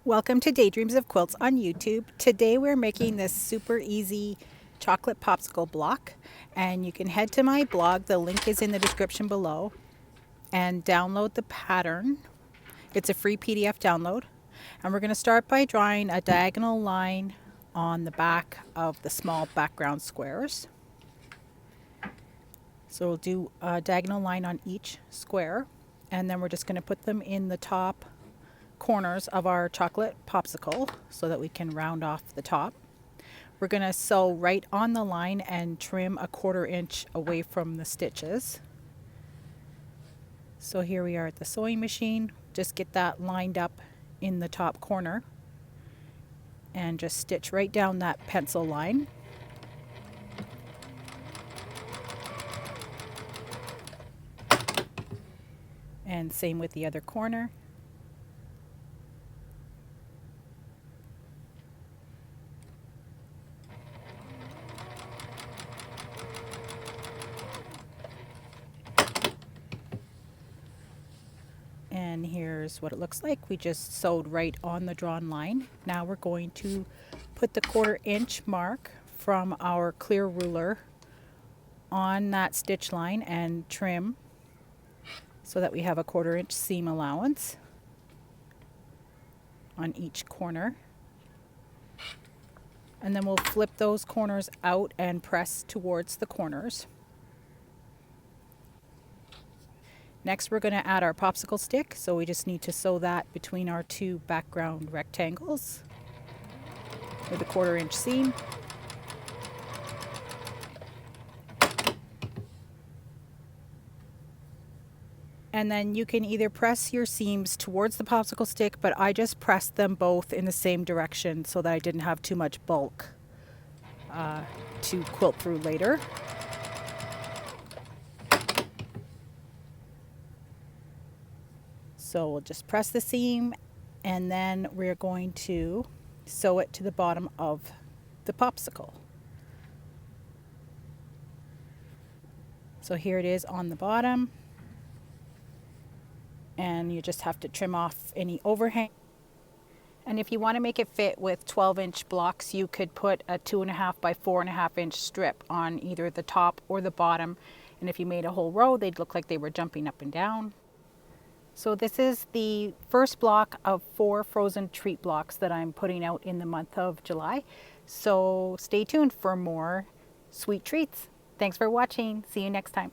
Welcome to Daydreams of Quilts on YouTube. Today we're making this super easy chocolate popsicle block, and you can head to my blog, the link is in the description below, and download the pattern. It's a free PDF download, and we're going to start by drawing a diagonal line on the back of the small background squares. So we'll do a diagonal line on each square, and then we're just going to put them in the top corners of our chocolate popsicle so that we can round off the top. We're going to sew right on the line and trim a 1/4 inch away from the stitches. So here we are at the sewing machine. Just get that lined up in the top corner and just stitch right down that pencil line. And same with the other corner. And here's what it looks like. We just sewed right on the drawn line. Now we're going to put the 1/4 inch mark from our clear ruler on that stitch line and trim so that we have a 1/4 inch seam allowance on each corner. And then we'll flip those corners out and press towards the corners. Next, we're going to add our popsicle stick, so we just need to sew that between our two background rectangles with a 1/4 inch seam. And then you can either press your seams towards the popsicle stick, but I just pressed them both in the same direction so that I didn't have too much bulk to quilt through later. So we'll just press the seam, and then we're going to sew it to the bottom of the popsicle. So here it is on the bottom, and you just have to trim off any overhang. And if you want to make it fit with 12-inch blocks, you could put a 2.5 by 4.5 inch strip on either the top or the bottom, and if you made a whole row, they'd look like they were jumping up and down. So this is the first block of 4 frozen treat blocks that I'm putting out in the month of July. So stay tuned for more sweet treats. Thanks for watching. See you next time.